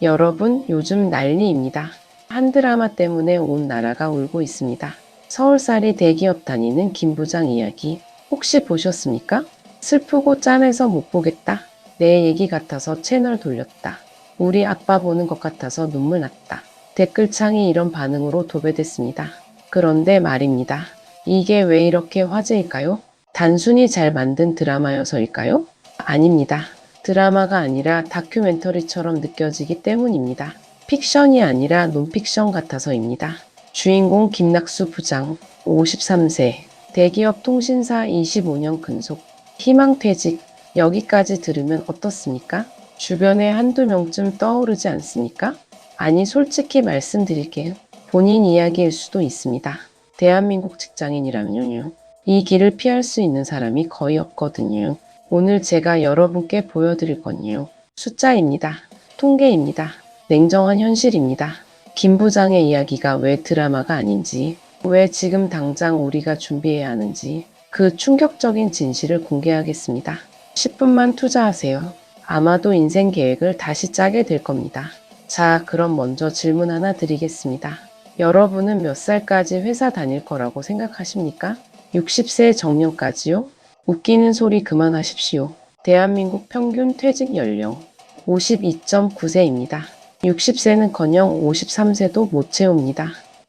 여러분, 요즘 난리입니다. 한 드라마 때문에 온 나라가 울고 있습니다. 서울살이 대기업 다니는 김 부장 이야기 혹시 보셨습니까? 슬프고 짠해서 못 보겠다. 내 얘기 같아서 채널 돌렸다. 우리 아빠 보는 것 같아서 눈물 났다. 댓글창이 이런 반응으로 도배됐습니다. 그런데 말입니다. 이게 왜 이렇게 화제일까요? 단순히 잘 만든 드라마여서일까요? 아닙니다. 드라마가 아니라 다큐멘터리처럼 느껴지기 때문입니다. 픽션이 아니라 논픽션 같아서입니다. 주인공 김낙수 부장, 53세, 대기업 통신사 25년 근속, 희망퇴직, 여기까지 들으면 어떻습니까? 주변에 한두 명쯤 떠오르지 않습니까? 아니, 솔직히 말씀드릴게요. 본인 이야기일 수도 있습니다. 대한민국 직장인이라면요. 이 길을 피할 수 있는 사람이 거의 없거든요. 오늘 제가 여러분께 보여드릴 건요. 숫자입니다. 통계입니다. 냉정한 현실입니다. 김 부장의 이야기가 왜 드라마가 아닌지, 왜 지금 당장 우리가 준비해야 하는지 그 충격적인 진실을 공개하겠습니다. 10분만 투자하세요. 아마도 인생 계획을 다시 짜게 될 겁니다. 자, 그럼 먼저 질문 하나 드리겠습니다. 여러분은 몇 살까지 회사 다닐 거라고 생각하십니까? 60세 정년까지요? 웃기는 소리 그만하십시오. 대한민국 평균 퇴직 연령 52.9세입니다. 60세는커녕 53세도 못 채웁니다.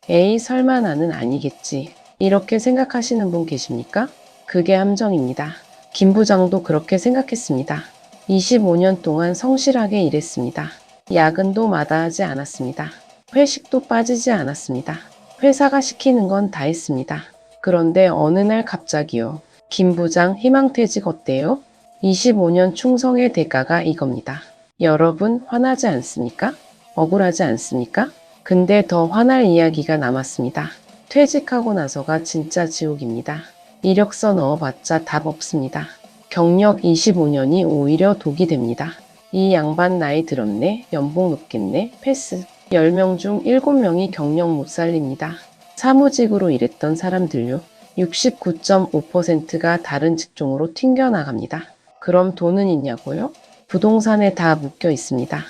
에이, 설마 나는 아니겠지. 이렇게 생각하시는 분 계십니까? 그게 함정입니다. 김 부장도 그렇게 생각했습니다. 25년 동안 성실하게 일했습니다. 야근도 마다하지 않았습니다. 회식도 빠지지 않았습니다. 회사가 시키는 건 다 했습니다. 그런데 어느 날 갑자기요. 김 부장 희망퇴직 어때요? 25년 충성의 대가가 이겁니다. 여러분 화나지 않습니까? 억울하지 않습니까? 근데 더 화날 이야기가 남았습니다. 퇴직하고 나서가 진짜 지옥입니다. 이력서 넣어봤자 답 없습니다. 경력 25년이 오히려 독이 됩니다. 이 양반 나이 들었네, 연봉 높겠네, 패스. 10명 중 7명이 경력 못 살립니다. 사무직으로 일했던 사람들요. 69.5%가 다른 직종으로 튕겨나갑니다. 그럼 돈은 있냐고요? 부동산에 다 묶여 있습니다.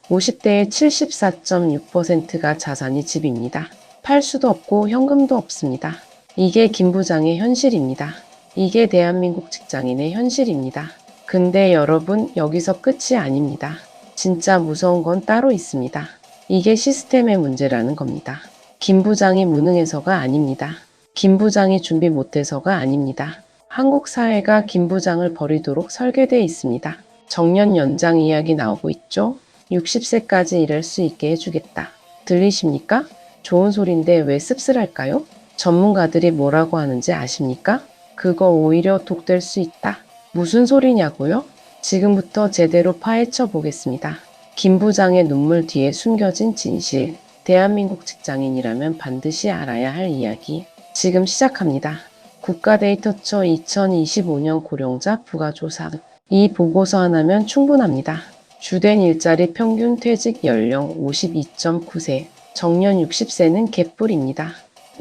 50대의 74.6%가 자산이 집입니다. 팔 수도 없고 현금도 없습니다. 이게 김 부장의 현실입니다. 이게 대한민국 직장인의 현실입니다. 근데 여러분, 여기서 끝이 아닙니다. 진짜 무서운 건 따로 있습니다. 이게 시스템의 문제라는 겁니다. 김 부장이 무능해서가 아닙니다. 김 부장이 준비 못해서가 아닙니다. 한국 사회가 김 부장을 버리도록 설계되어 있습니다. 정년 연장 이야기 나오고 있죠? 60세까지 일할 수 있게 해주겠다. 들리십니까? 좋은 소린데 왜 씁쓸할까요? 전문가들이 뭐라고 하는지 아십니까? 그거 오히려 독될 수 있다. 무슨 소리냐고요? 지금부터 제대로 파헤쳐 보겠습니다. 김 부장의 눈물 뒤에 숨겨진 진실. 대한민국 직장인이라면 반드시 알아야 할 이야기. 지금 시작합니다. 국가데이터처 2025년 고령자 부가조사. 이 보고서 하나면 충분합니다. 주된 일자리 평균 퇴직 연령 52.9세, 정년 60세는 개뿔입니다.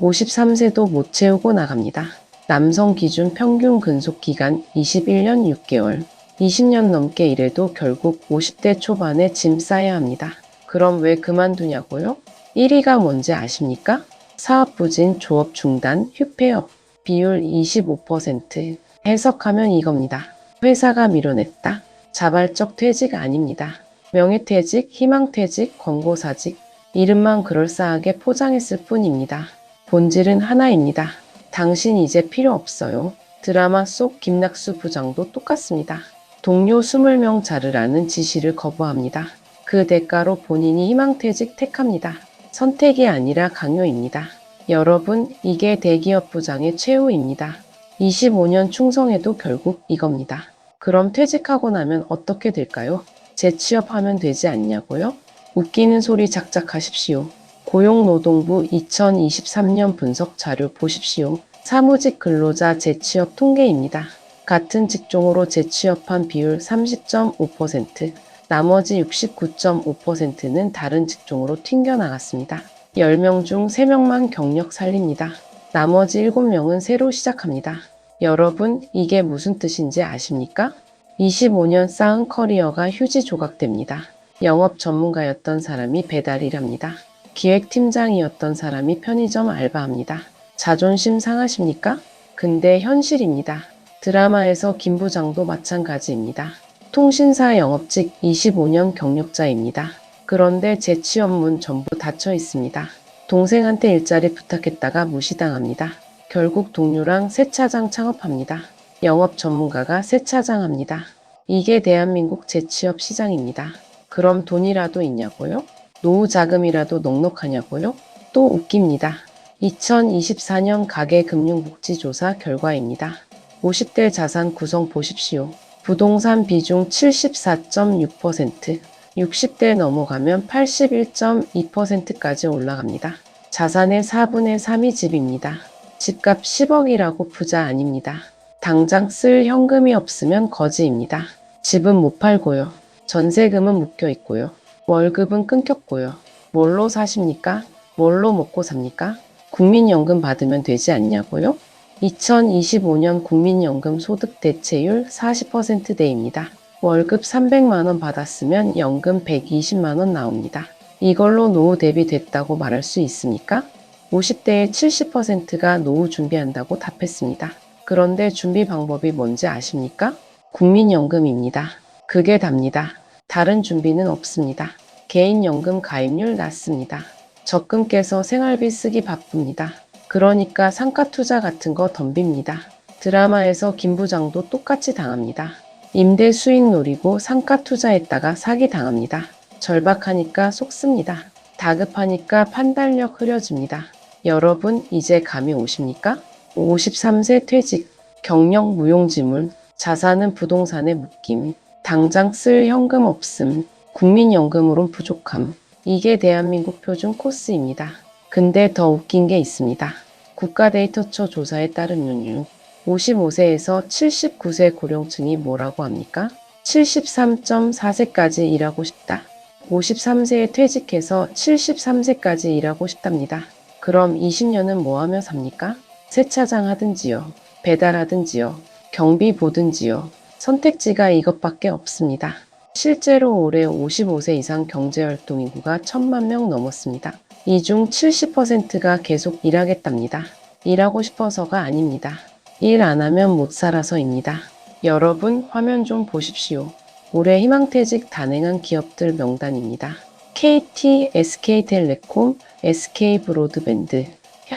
53세도 못 채우고 나갑니다. 남성 기준 평균 근속 기간 21년 6개월, 20년 넘게 일해도 결국 50대 초반에 짐 싸야 합니다. 그럼 왜 그만두냐고요? 1위가 뭔지 아십니까? 사업 부진, 조업 중단, 휴폐업, 비율 25%. 해석하면 이겁니다. 회사가 밀어냈다. 자발적 퇴직 아닙니다. 명예퇴직, 희망퇴직, 권고사직, 이름만 그럴싸하게 포장했을 뿐입니다. 본질은 하나입니다. 당신 이제 필요 없어요. 드라마 속 김낙수 부장도 똑같습니다. 동료 20명 자르라는 지시를 거부합니다. 그 대가로 본인이 희망퇴직 택합니다. 선택이 아니라 강요입니다. 여러분, 이게 대기업 부장의 최후입니다. 25년 충성해도 결국 이겁니다. 그럼 퇴직하고 나면 어떻게 될까요? 재취업하면 되지 않냐고요? 웃기는 소리 작작하십시오. 고용노동부 2023년 분석 자료 보십시오. 사무직 근로자 재취업 통계입니다. 같은 직종으로 재취업한 비율 30.5%, 나머지 69.5%는 다른 직종으로 튕겨나갔습니다. 10명 중 3명만 경력 살립니다. 나머지 7명은 새로 시작합니다. 여러분, 이게 무슨 뜻인지 아십니까? 25년 쌓은 커리어가 휴지 조각됩니다. 영업 전문가였던 사람이 배달 일합니다. 기획팀장이었던 사람이 편의점 알바합니다. 자존심 상하십니까? 근데 현실입니다. 드라마에서 김 부장도 마찬가지입니다. 통신사 영업직 25년 경력자입니다. 그런데 재취업문 전부 닫혀 있습니다. 동생한테 일자리 부탁했다가 무시당합니다. 결국 동료랑 세차장 창업합니다. 영업 전문가가 세차장 합니다. 이게 대한민국 재취업 시장입니다. 그럼 돈이라도 있냐고요? 노후 자금이라도 넉넉하냐고요? 또 웃깁니다. 2024년 가계금융복지조사 결과입니다. 50대 자산 구성 보십시오. 부동산 비중 74.6%, 60대 넘어가면 81.2%까지 올라갑니다. 자산의 4분의 3이 집입니다. 집값 10억이라고 부자 아닙니다. 당장 쓸 현금이 없으면 거지입니다. 집은 못 팔고요. 전세금은 묶여 있고요. 월급은 끊겼고요. 뭘로 사십니까? 뭘로 먹고 삽니까? 국민연금 받으면 되지 않냐고요? 2025년 국민연금 소득 대체율 40%대입니다. 월급 300만 원 받았으면 연금 120만 원 나옵니다. 이걸로 노후 대비 됐다고 말할 수 있습니까? 50대의 70%가 노후 준비한다고 답했습니다. 그런데 준비 방법이 뭔지 아십니까? 국민연금입니다. 그게 답니다. 다른 준비는 없습니다. 개인연금 가입률 낮습니다. 적금 깨서 생활비 쓰기 바쁩니다. 그러니까 상가 투자 같은 거 덤빕니다. 드라마에서 김 부장도 똑같이 당합니다. 임대 수익 노리고 상가 투자했다가 사기 당합니다. 절박하니까 속습니다. 다급하니까 판단력 흐려집니다. 여러분 이제 감이 오십니까? 53세 퇴직, 경력 무용지물, 자산은 부동산에 묶임, 당장 쓸 현금 없음, 국민연금으로는 부족함. 이게 대한민국 표준 코스입니다. 근데 더 웃긴 게 있습니다. 국가데이터처 조사에 따르면요. 55세에서 79세 고령층이 뭐라고 합니까? 73.4세까지 일하고 싶다. 53세에 퇴직해서 73세까지 일하고 싶답니다. 그럼 20년은 뭐 하며 삽니까? 세차장 하든지요. 배달하든지요. 경비 보든지요. 선택지가 이것밖에 없습니다. 실제로 올해 55세 이상 경제활동 인구가 1,000만 명 넘었습니다. 이 중 70%가 계속 일하겠답니다. 일하고 싶어서가 아닙니다. 일 안 하면 못 살아서입니다. 여러분 화면 좀 보십시오. 올해 희망퇴직 단행한 기업들 명단입니다. KT, SK텔레콤, SK브로드밴드,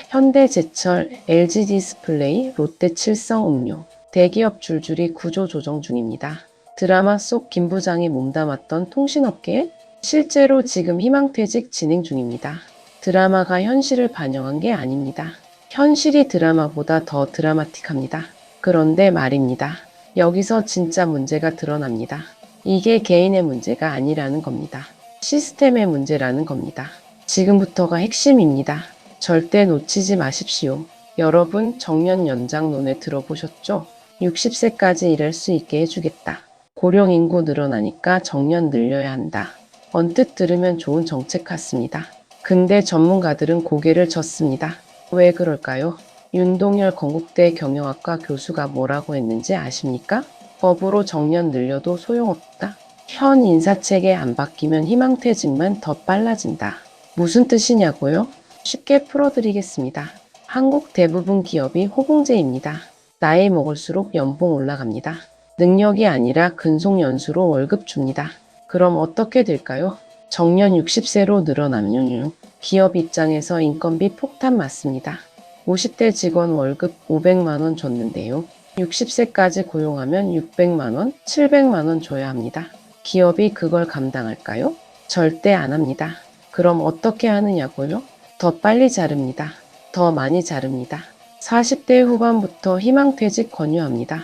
현대제철, LG디스플레이, 롯데칠성음료, 대기업 줄줄이 구조조정 중입니다. 드라마 속 김 부장이 몸담았던 통신업계에 실제로 지금 희망퇴직 진행 중입니다. 드라마가 현실을 반영한 게 아닙니다. 현실이 드라마보다 더 드라마틱합니다. 그런데 말입니다. 여기서 진짜 문제가 드러납니다. 이게 개인의 문제가 아니라는 겁니다. 시스템의 문제라는 겁니다. 지금부터가 핵심입니다. 절대 놓치지 마십시오. 여러분 정년 연장론에 들어보셨죠? 60세까지 일할 수 있게 해주겠다. 고령 인구 늘어나니까 정년 늘려야 한다. 언뜻 들으면 좋은 정책 같습니다. 근데 전문가들은 고개를 젓습니다. 왜 그럴까요? 윤동열 건국대 경영학과 교수가 뭐라고 했는지 아십니까? 법으로 정년 늘려도 소용없다. 현 인사체계 안 바뀌면 희망퇴직만 더 빨라진다. 무슨 뜻이냐고요? 쉽게 풀어드리겠습니다. 한국 대부분 기업이 호봉제입니다. 나이 먹을수록 연봉 올라갑니다. 능력이 아니라 근속연수로 월급 줍니다. 그럼 어떻게 될까요? 정년 60세로 늘어나면요. 기업 입장에서 인건비 폭탄 맞습니다. 50대 직원 월급 500만 원 줬는데요. 60세까지 고용하면 600만 원, 700만 원 줘야 합니다. 기업이 그걸 감당할까요? 절대 안 합니다. 그럼 어떻게 하느냐고요? 더 빨리 자릅니다. 더 많이 자릅니다. 40대 후반부터 희망퇴직 권유합니다.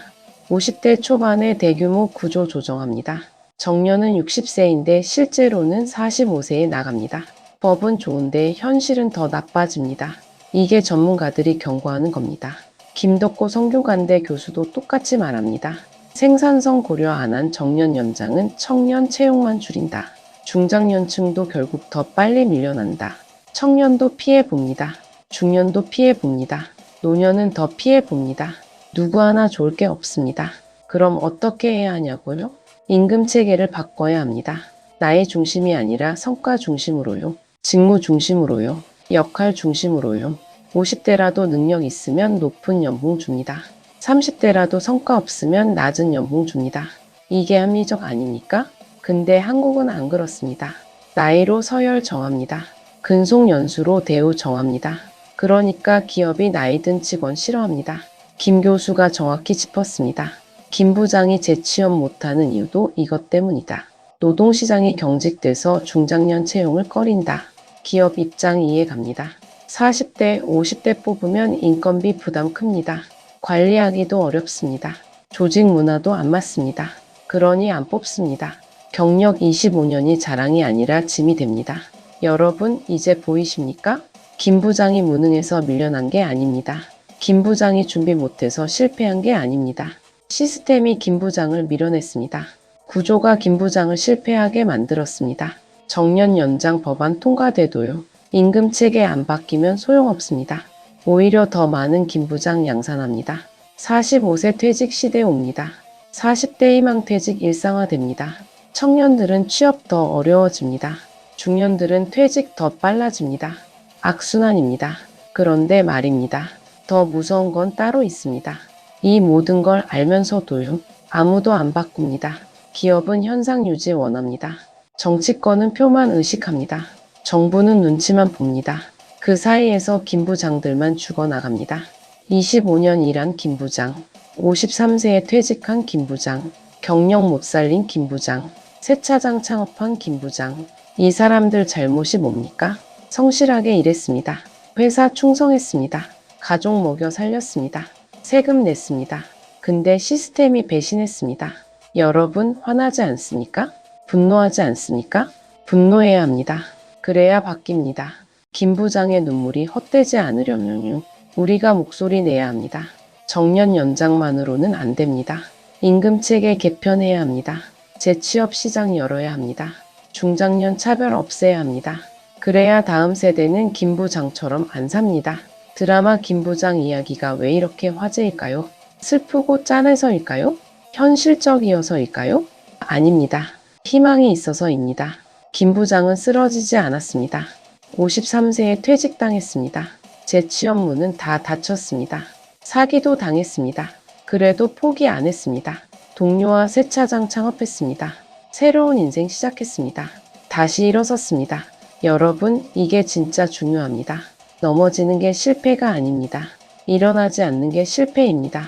50대 초반에 대규모 구조 조정합니다. 정년은 60세인데 실제로는 45세에 나갑니다. 법은 좋은데 현실은 더 나빠집니다. 이게 전문가들이 경고하는 겁니다. 김덕고 성균관대 교수도 똑같이 말합니다. 생산성 고려 안 한 정년 연장은 청년 채용만 줄인다. 중장년층도 결국 더 빨리 밀려난다. 청년도 피해봅니다. 중년도 피해봅니다. 노년은 더 피해봅니다. 누구 하나 좋을 게 없습니다. 그럼 어떻게 해야 하냐고요? 임금 체계를 바꿔야 합니다. 나의 중심이 아니라 성과 중심으로요. 직무 중심으로요. 역할 중심으로요. 50대라도 능력 있으면 높은 연봉 줍니다. 30대라도 성과 없으면 낮은 연봉 줍니다. 이게 합리적 아닙니까? 근데 한국은 안 그렇습니다. 나이로 서열 정합니다. 근속 연수로 대우 정합니다. 그러니까 기업이 나이 든 직원 싫어합니다. 김 교수가 정확히 짚었습니다. 김 부장이 재취업 못하는 이유도 이것 때문이다. 노동시장이 경직돼서 중장년 채용을 꺼린다. 기업 입장 이해 갑니다. 40대, 50대 뽑으면 인건비 부담 큽니다. 관리하기도 어렵습니다. 조직 문화도 안 맞습니다. 그러니 안 뽑습니다. 경력 25년이 자랑이 아니라 짐이 됩니다. 여러분, 이제 보이십니까? 김 부장이 무능해서 밀려난 게 아닙니다. 김 부장이 준비 못해서 실패한 게 아닙니다. 시스템이 김 부장을 밀어냈습니다. 구조가 김 부장을 실패하게 만들었습니다. 정년 연장 법안 통과돼도요. 임금 체계 안 바뀌면 소용없습니다. 오히려 더 많은 김 부장 양산합니다. 45세 퇴직 시대 옵니다. 40대 희망퇴직 일상화됩니다. 청년들은 취업 더 어려워집니다. 중년들은 퇴직 더 빨라집니다. 악순환입니다. 그런데 말입니다. 더 무서운 건 따로 있습니다. 이 모든 걸 알면서도요. 아무도 안 바꿉니다. 기업은 현상 유지 원합니다. 정치권은 표만 의식합니다. 정부는 눈치만 봅니다. 그 사이에서 김 부장들만 죽어나갑니다. 25년 일한 김 부장, 53세에 퇴직한 김 부장, 경력 못 살린 김 부장, 새 차장 창업한 김 부장. 이 사람들 잘못이 뭡니까? 성실하게 일했습니다. 회사 충성했습니다. 가족 먹여 살렸습니다. 세금 냈습니다. 근데 시스템이 배신했습니다. 여러분 화나지 않습니까? 분노하지 않습니까? 분노해야 합니다. 그래야 바뀝니다. 김 부장의 눈물이 헛되지 않으려면요. 우리가 목소리 내야 합니다. 정년 연장만으로는 안 됩니다. 임금체계 개편해야 합니다. 재취업 시장 열어야 합니다. 중장년 차별 없애야 합니다. 그래야 다음 세대는 김 부장처럼 안 삽니다. 드라마 김 부장 이야기가 왜 이렇게 화제일까요? 슬프고 짠해서일까요? 현실적이어서일까요? 아닙니다. 희망이 있어서입니다. 김 부장은 쓰러지지 않았습니다. 53세에 퇴직당했습니다. 재취업 문은 다 닫혔습니다. 사기도 당했습니다. 그래도 포기 안 했습니다. 동료와 새 차장 창업했습니다. 새로운 인생 시작했습니다. 다시 일어섰습니다. 여러분, 이게 진짜 중요합니다. 넘어지는 게 실패가 아닙니다. 일어나지 않는 게 실패입니다.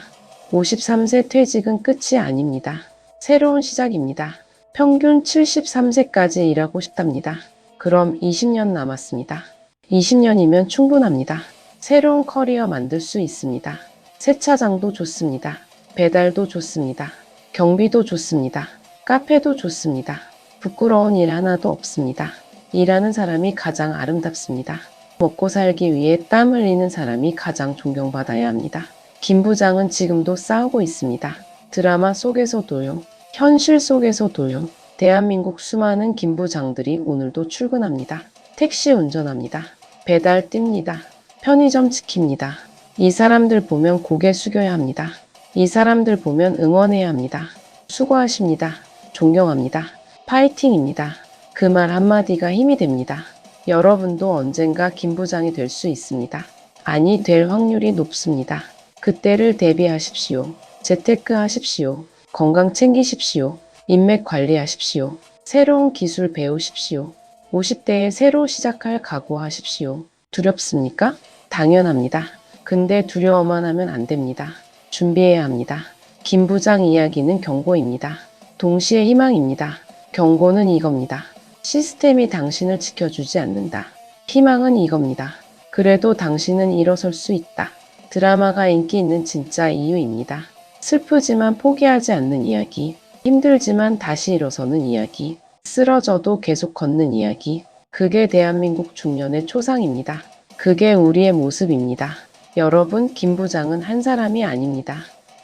53세 퇴직은 끝이 아닙니다. 새로운 시작입니다. 평균 73세까지 일하고 싶답니다. 그럼 20년 남았습니다. 20년이면 충분합니다. 새로운 커리어 만들 수 있습니다. 세차장도 좋습니다. 배달도 좋습니다. 경비도 좋습니다. 카페도 좋습니다. 부끄러운 일 하나도 없습니다. 일하는 사람이 가장 아름답습니다. 먹고 살기 위해 땀 흘리는 사람이 가장 존경받아야 합니다. 김 부장은 지금도 싸우고 있습니다. 드라마 속에서도요. 현실 속에서도요. 대한민국 수많은 김 부장들이 오늘도 출근합니다. 택시 운전합니다. 배달 띱니다. 편의점 지킵니다. 이 사람들 보면 고개 숙여야 합니다. 이 사람들 보면 응원해야 합니다. 수고하십니다. 존경합니다. 파이팅입니다. 그 말 한마디가 힘이 됩니다. 여러분도 언젠가 김 부장이 될 수 있습니다. 아니, 될 확률이 높습니다. 그때를 대비하십시오. 재테크 하십시오. 건강 챙기십시오. 인맥 관리하십시오. 새로운 기술 배우십시오. 50대에 새로 시작할 각오하십시오. 두렵습니까? 당연합니다. 근데 두려워만 하면 안 됩니다. 준비해야 합니다. 김 부장 이야기는 경고입니다. 동시에 희망입니다. 경고는 이겁니다. 시스템이 당신을 지켜주지 않는다. 희망은 이겁니다. 그래도 당신은 일어설 수 있다. 드라마가 인기 있는 진짜 이유입니다. 슬프지만 포기하지 않는 이야기, 힘들지만 다시 일어서는 이야기, 쓰러져도 계속 걷는 이야기. 그게 대한민국 중년의 초상입니다. 그게 우리의 모습입니다. 여러분, 김 부장은 한 사람이 아닙니다.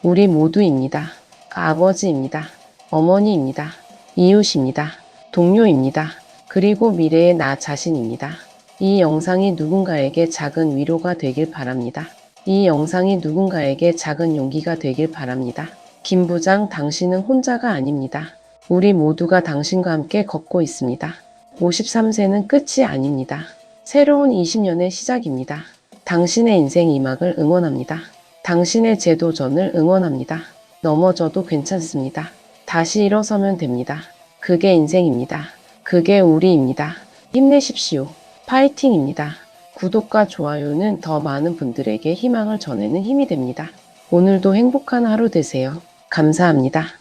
우리 모두입니다. 아버지입니다. 어머니입니다. 이웃입니다. 동료입니다. 그리고 미래의 나 자신입니다. 이 영상이 누군가에게 작은 위로가 되길 바랍니다. 이 영상이 누군가에게 작은 용기가 되길 바랍니다. 김 부장, 당신은 혼자가 아닙니다. 우리 모두가 당신과 함께 걷고 있습니다. 53세는 끝이 아닙니다. 새로운 20년의 시작입니다. 당신의 인생 2막을 응원합니다. 당신의 재도전을 응원합니다. 넘어져도 괜찮습니다. 다시 일어서면 됩니다. 그게 인생입니다. 그게 우리입니다. 힘내십시오. 파이팅입니다. 구독과 좋아요는 더 많은 분들에게 희망을 전하는 힘이 됩니다. 오늘도 행복한 하루 되세요. 감사합니다.